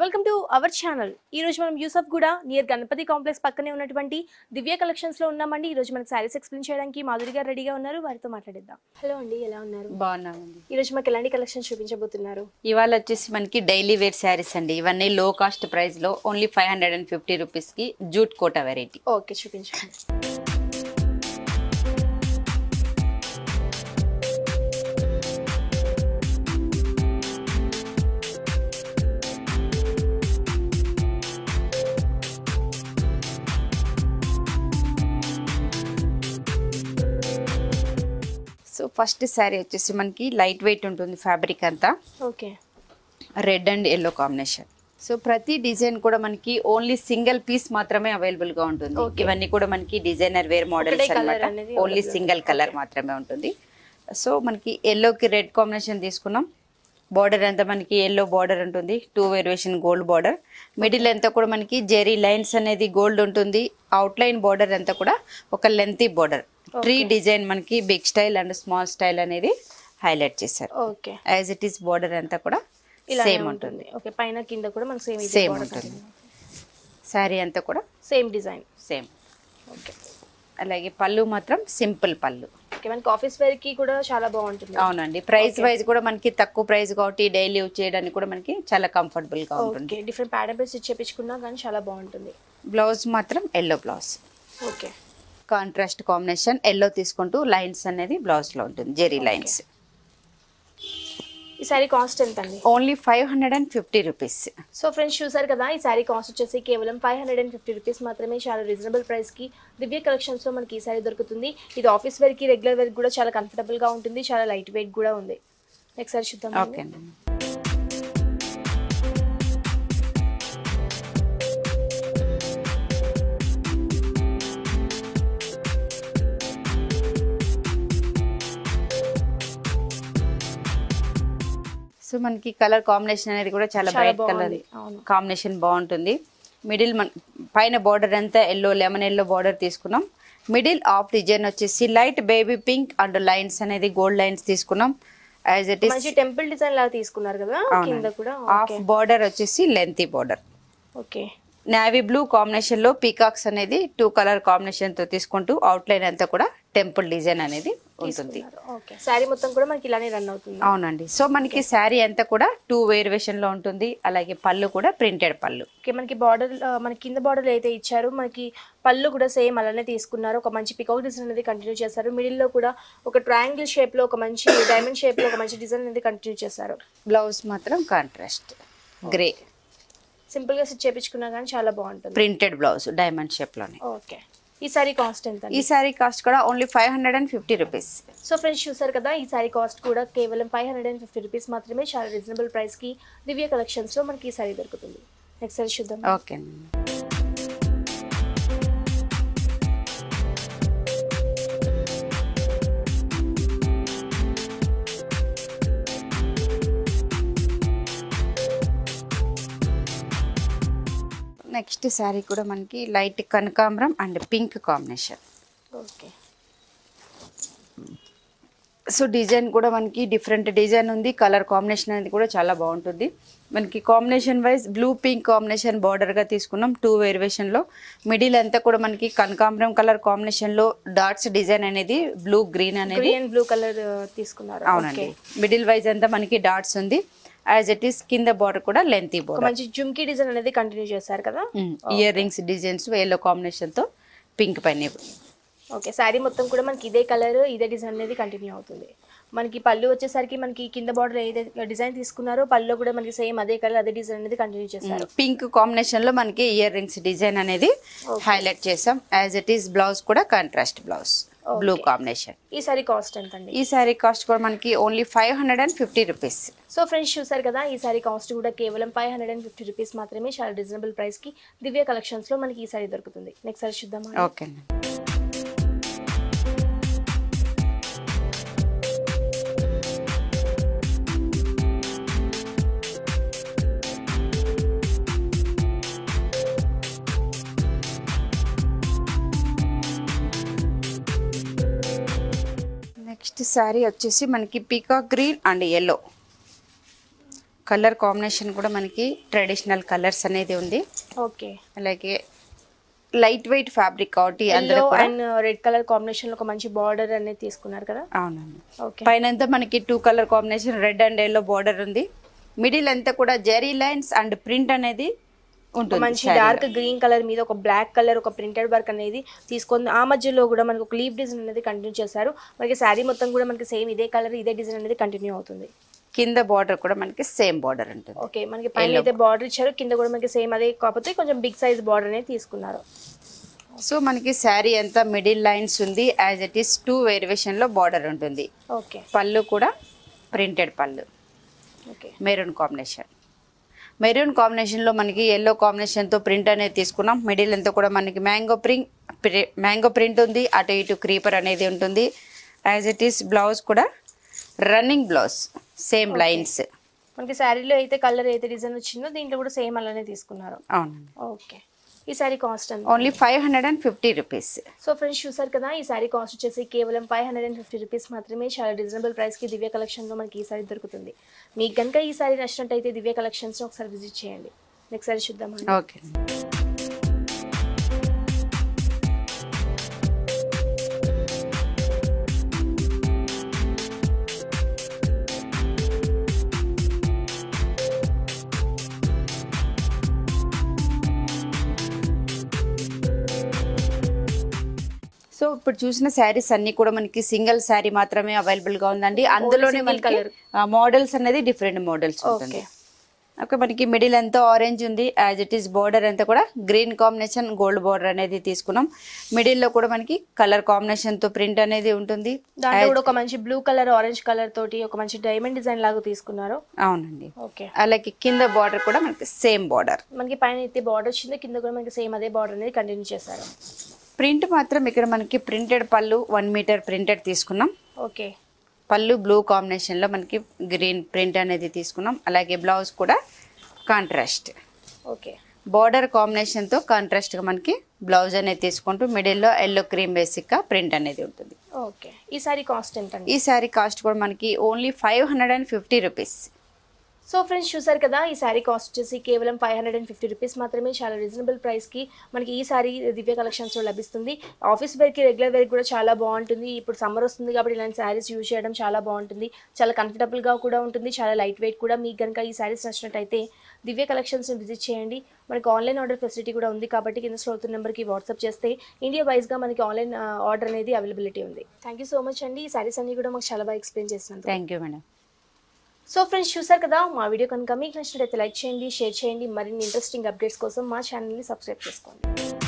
Welcome to our channel. ఈ రోజు మనం యూసఫ్ గూడ నియర్ గణపతి కాంప్లెక్స్ పక్కనే ఉన్నటువంటి దివ్య కలెక్షన్స్ లో ఉన్నామండి. ఈ రోజు మనకి సారీస్ ఎక్స్ప్లెయిన్ చేయడానికి మాధురి గారు రెడీగా ఉన్నారు. వారితో మాట్లాడిద్దాం. హలో అండి, ఎలా ఉన్నారు? బాగున్నామండి. ఈ రోజు మనకి ఎలాంటి కలెక్షన్స్ చూపించబోతున్నారు? ఇవాళ వచ్చేసి మనకి డైలీ వేర్ శారీస్ అండి. ఇవన్నీ లో కాస్ట్ ప్రైస్ లో ఓన్లీ 550 రూపీస్ కి జూట్ కోటా వెరైటీ. ఓకే, చూపించండి. సో ఫస్ట్ శారీ వచ్చేసి మనకి లైట్ వెయిట్ ఉంటుంది, ఫ్యాబ్రిక్ అంతా okay, red and yellow combination. So ప్రతి డిజైన్ కూడా మనకి ఓన్లీ సింగిల్ పీస్ మాత్రమే అవైలబుల్ గా ఉంటుంది. ఇవన్నీ కూడా మనకి డిజైనర్ వేర్ మోడల్స్ అన్నమాట. ఓన్లీ సింగిల్ కలర్ మాత్రమే ఉంటుంది. సో మనకి ఎల్లోకి రెడ్ కాంబినేషన్ తీసుకున్నాం. బార్డర్ అంతా మనకి ఎల్లో బార్డర్ ఉంటుంది, 2 వేరియేషన్ గోల్డ్ బార్డర్. మిడిల్ అంతా కూడా మనకి జెరీ లైన్స్ అనేది గోల్డ్ ఉంటుంది. అవుట్ లైన్ బార్డర్ అంతా కూడా ఒక లెంతీ బార్డర్. ట్రీ డిజైన్ మనకి big style and small style అనేది హైలైట్ చేశారు. Okay, as it is border అంతా కూడా సేమ్ ఉంటుంది. ఓకే, పైన కింద కూడా మనకి సేమ్ ఉంటుంది. శారీ అంతా కూడా సేమ్ డిజైన్ సేమ్. ఓకే, అలాగే పళ్ళు మాత్రం సింపుల్ పళ్ళు. ఓకే, మనకి ఆఫీస్ వేర్ కి కూడా చాలా బాగుంటుంది. అవునండి, ప్రైస్ వైజ్ కూడా మనకి తక్కువ ప్రైస్ కాబట్టి డైలీ యూజ్ చేయడానికి కూడా మనకి చాలా కంఫర్టబుల్ గా ఉంటుంది. ఓకే, డిఫరెంట్ ప్యాటర్న్స్ స్టిచ్ చేపించుకున్నా కానీ చాలా బాగుంటుంది. బ్లౌజ్ మాత్రం yellow blouse. Okay, contrast combination yellow తీసుకుంటూ లైన్స్ అనేది బ్లౌజ్ లో ఉంటుంది, జెరీ లైన్స్. ఈ సారీ కాస్ట్ ఎంత అండి? Only 550 rupees. సో ఫ్రెండ్స్, చూసారు కదా, ఈ సారీ కాస్ట్ వచ్చేసి కేవలం 550 రూపీస్ మాత్రమే. చాలా రీజనబుల్ ప్రైస్ కి దివ్య కలెక్షన్స్ లో మనకి ఈ సారీ దొరుకుతుంది. ఇది ఆఫీస్ వేర్ కి, రెగ్యులర్ వేర్ కూడా చాలా కంఫర్టబుల్ గా ఉంటుంది. చాలా లైట్ వెయిట్ కూడా ఉంది. నెక్స్ట్ సారీ చూద్దాం. ఓకే అండి. సో మనకి కలర్ కాంబినేషన్ అనేది కూడా చాలా బ్రైట్ కలర్ కాంబినేషన్ బాగుంటుంది. మిడిల్ పైన బార్డర్ అంతా ఎల్లో, లెమన్ ఎల్లో బార్డర్ తీసుకున్నాం. మిడిల్ ఆఫ్ డిజైన్ వచ్చేసి light baby pink and lines అనేది గోల్డ్ లైన్స్ తీసుకున్నాం. As it is temple design లాగా తీసుకున్నారు కదా. కింద కూడా హాఫ్ బార్డర్ వచ్చేసి lengthy border. Okay, navy blue combination లో పీకాక్స్ అనేది 2 కలర్ కాంబినేషన్ తో తీసుకుంటూ అవుట్ లైన్ అంతా కూడా టెంపుల్ డిజైన్ అనేది ఉంటుంది. ఓకే, శారీ మొత్తం కూడా మనకి ఇలానే రన్ అవుతుంది. అవునండి. సో మనకి శారీ అంతా కూడా 2 వేరియేషన్ లో ఉంటుంది. అలాగే పళ్ళు కూడా ప్రింటెడ్ పళ్ళు. ఓకే, మనకి బార్డర్, మనకి కింద బార్డర్ అయితే ఇచ్చారు, మనకి పళ్ళు కూడా సేమ్ అలానే తీసుకున్నారు. ఒక మంచి పికాక్ డిజైన్ అనేది కంటిన్యూ చేశారు. మిడిల్ లో కూడా ఒక ట్రయాంగిల్ షేప్ లో, ఒక మంచి డైమండ్ షేప్ లో ఒక మంచి డిజైన్ అనేది కంటిన్యూ చేశారు. బ్లౌజ్ మాత్రం కాంట్రాస్ట్ గ్రే. సింపుల్ గా స్టిచ్ చేపించుకున్నా కానీ చాలా బాగుంటుంది. ప్రింటెడ్ బ్లౌజ్ డైమండ్ షేప్ లోనే. ఓకే, ఈ సారీ కాస్ట్ ఎంత? ఈ సారీ కాస్ట్ కూడా ఓన్లీ 550 రూపీస్. సో ఫ్రెండ్స్, చూసారు కదా, ఈ సారీ కాస్ట్ కూడా కేవలం 550 రూపీస్ మాత్రమే. చాలా రీజనబుల్ ప్రైస్ కి దివ్య కలెక్షన్స్ లో మనకి ఈ సారీ దొరుకుతుంది. నెక్స్ట్ సారీ చూద్దాం. ఓకే అండి. నెక్స్ట్ శారీ కూడా మనకి లైట్ కనకాంబరం and pink combination. Okay, so design కూడా మనకి డిఫరెంట్ డిజైన్ ఉంది. కలర్ కాంబినేషన్ అనేది కూడా చాలా బాగుంటుంది. మనకి combination wise blue pink combination border గా తీసుకున్నాం 2 వేరియేషన్ లో. మిడిల్ అంతా కూడా మనకి కనకాంబరం కలర్ కాంబినేషన్ లో డాట్స్ డిజైన్ అనేది బ్లూ గ్రీన్ అనేది బ్లూ కలర్ తీసుకున్నారు. అవునండి. మిడిల్ వైజ్ అంతా మనకి డాట్స్ ఉంది. యాజ్ ఇట్ ఈస్ కింద బార్డర్ కూడా లెంతీ బార్డర్. మంచి జుమ్కీ డిజైన్ అనేది కంటిన్యూ చేశారు కదా. Ear rings designs yellow combination తో పింక్ పైన. ఓకే, శారీ మొత్తం కూడా మనకి ఇదే కలర్, ఇదే డిజైన్ అనేది కంటిన్యూ అవుతుంది. మనకి పళ్ళు వచ్చేసరికి మనకి కింద బార్డర్ ఏదైతే డిజైన్ తీసుకున్నారో పళ్ళు కూడా మనకి సేమ్ అదే కలర్, అదే డిజైన్ అనేది కంటిన్యూ చేశారు. పింక్ కాంబినేషన్ లో మనకి ఇయర్ రింగ్స్ డిజైన్ అనేది హైలైట్ చేసాం. యాజ్ ఇట్ ఈస్ బ్లౌజ్ కూడా కాంట్రాస్ట్ బ్లౌజ్ బ్లూ కాంబినేషన్. ఈ సారీ కాస్ట్ ఎంత అండి? ఈ సారీ కాస్ట్ కూడా మనకి ఓన్లీ 550 రూపీస్. సో ఫ్రెండ్స్, చూసారు కదా, ఈ సారీ కాస్ట్ కూడా కేవలం 550 రూపీస్ మాత్రమే. చాలా రీజనబుల్ ప్రైస్ కి దివ్య కలెక్షన్స్ లో మనకి ఈ సారీ దొరుకుతుంది. నెక్స్ట్ సారీ చూద్దాం. ఓకే అండి. నెక్స్ట్ శారీ వచ్చేసి మనకి peacock green and yellow colour combination కూడా మనకి ట్రెడిషనల్ కలర్స్ అనేది ఉంది. ఓకే, అలాగే లైట్ వెయిట్ ఫ్యాబ్రిక్ కాబట్టి అందులో అండ్ రెడ్ కలర్ కాంబినేషన్ లో ఒక మంచి బార్డర్ అనేది తీసుకున్నారు కదా. అవునండి. ఓకే, పైన అంతా మనకి 2 colour combination red and yellow border ఉంది. మిడిల్ అంతా కూడా జెరీ లైన్స్ అండ్ ప్రింట్ అనేది ఉంటుంది. మంచి డార్క్ గ్రీన్ కలర్ మీద ఒక బ్లాక్ కలర్ ఒక ప్రింటెడ్ వర్క్ అనేది తీసుకొని ఆ మధ్యలో కూడా మనకి ఒక లీఫ్ డిజైన్ అనేది కంటిన్యూ చేశారు. మనకి శారీ మొత్తం కూడా మనకి సేమ్ ఇదే కలర్ ఇదే డిజైన్ అనేది కంటిన్యూ అవుతుంది. కింద బార్డర్ కూడా మనకి సేమ్ బార్డర్ ఉంటుంది. ఓకే, మనకి పైన అయితే బార్డర్ ఇచ్చారు, కింద కూడా మనకి సేమ్ అదే, కాకపోతే కొంచెం బిగ్ సైజ్ బార్డర్ అనేది తీసుకున్నారు. సో మనకి శారీ అంతా మిడిల్ లైన్స్ ఉంది, యాజ్ ఇట్ ఈస్ 2 వేరియేషన్ లో బార్డర్ ఉంటుంది. ఓకే, పళ్ళు కూడా ప్రింటెడ్ పళ్ళు. Okay, maroon combination. మెరూన్ కాంబినేషన్లో మనకి ఎల్లో కాంబినేషన్తో ప్రింట్ అనేది తీసుకున్నాం. మిడిల్ అంతా కూడా మనకి మ్యాంగో ప్రింట్ ఉంది, అటు ఇటు క్రీపర్ అనేది ఉంటుంది. యాజ్ ఇట్ ఈస్ బ్లౌజ్ కూడా రన్నింగ్ బ్లౌజ్, సేమ్ లైన్స్. మనకి శారీలో అయితే కలర్ అయితే డిజైన్ వచ్చిందో దీంట్లో కూడా సేమ్ అలానే తీసుకున్నారు. అవునండి. ఓకే, ఈ శారీ కాస్ట్ ఎంత? Only 550 rupees. సో ఫ్రెండ్స్ చూసారు కదా, ఈ శారీ కాస్ట్ వచ్చేసి కేవలం 550 రూపీస్ మాత్రమే. చాలా రీజనబుల్ ప్రైస్కి దివ్య కలెక్షన్లో మనకి ఈ శారీ దొరుకుతుంది. మీకు కనుక ఈ శారీ నచ్చినట్టయితే దివ్య కలెక్షన్స్ని ఒకసారి విజిట్ చేయండి. నెక్స్ట్ శారీ చూద్దామండి. ఓకే. సో ఇప్పుడు చూసిన శారీస్ అన్ని కూడా మనకి సింగిల్ శారీ మాత్రమే అవైలబుల్ గా ఉందండి. అందులోనే మనకి మోడల్స్ అనేది డిఫరెంట్ మోడల్స్ ఉంటుంది. ఓకే, మనకి మిడిల్ అంతా ఆరెంజ్ ఉంది, యాజ్ ఇట్ ఈస్ బార్డర్ అంతా కూడా గ్రీన్ కాంబినేషన్ గోల్డ్ బార్డర్ అనేది తీసుకున్నాం. మిడిల్ లో కూడా మనకి కలర్ కాంబినేషన్ తో ప్రింట్ అనేది ఉంటుంది. దాంట్లో కూడా ఒక మంచి బ్లూ కలర్ ఆరెంజ్ కలర్ తోటి ఒక మంచి డైమండ్ డిజైన్ లాగా తీసుకున్నారు. అవునండి. ఓకే, అలాగే కింద బార్డర్ కూడా మనకి సేమ్ బార్డర్. మనకి పైన అయితే బార్డర్ వచ్చింది, కింద కూడా మనకి సేమ్ అదే బార్డర్ అనేది కంటిన్యూ చేశారు. ప్రింట్ మాత్రం ఇక్కడ మనకి ప్రింటెడ్ పళ్ళు 1 మీటర్ ప్రింటెడ్ తీసుకున్నాం. ఓకే, పళ్ళు బ్లూ కాంబినేషన్ లో మనకి గ్రీన్ ప్రింట్ అనేది తీసుకున్నాం. అలాగే బ్లౌజ్ కూడా కాంట్రాస్ట్. ఓకే, బార్డర్ కాంబినేషన్ తో కాంట్రాస్ట్ గా మనకి బ్లౌజ్ అనేది తీసుకుంటూ మిడిల్ లో ఎల్లో క్రీమ్ బేసిక్ గా ప్రింట్ అనేది ఉంటుంది. ఓకే, ఈ సారీ కాస్ట్ ఎంత? ఈ సారీ కాస్ట్ కూడా మనకి ఓన్లీ 550 రూపీస్. సో ఫ్రెండ్స్ చూసారు కదా, ఈ శారీ కాస్ట్ వచ్చేసి కేవలం 550 రూపీస్ మాత్రమే. చాలా రీజనబుల్ ప్రైస్కి మనకి ఈ శారీ దివ్య కలెక్షన్స్లో లభిస్తుంది. ఆఫీస్ వేర్కి రెగ్యులర్ వేర్కి కూడా చాలా బాగుంటుంది. ఇప్పుడు సమ్మర్ వస్తుంది కాబట్టి ఇలాంటి శారీస్ యూజ్ చేయడం చాలా బాగుంటుంది. చాలా కంఫర్టబుల్గా కూడా ఉంటుంది, చాలా లైట్ వెయిట్ కూడా. మీకు కనుక ఈ శారీస్ నచ్చినట్టయితే దివ్య కలెక్షన్స్ని విజిట్ చేయండి. మనకి ఆన్లైన్ ఆర్డర్ ఫెసిలిటీ కూడా ఉంది కాబట్టి కింద స్క్రోల్ అవుతున్న నెంబర్కి వాట్సాప్ చేస్తే ఇండియా వైజ్గా మనకి ఆన్లైన్ ఆర్డర్ అనేది అవైలబిలిటీ ఉంది. థ్యాంక్ యూ సో మచ్ అండి. ఈ శారీస్ అన్ని కూడా మాకు చాలా బాగా ఎక్స్ప్లెయిన్ చేసినందుకు. Thank you madam. So friends చూసారు కదా, మా వీడియో కనుక మీకు నచ్చినట్లయితే లైక్ చేయండి, షేర్ చేయండి. మరిన్ని ఇంట్రెస్టింగ్ అప్డేట్స్ కోసం మా ఛానల్ని సబ్స్క్రైబ్ చేసుకోండి.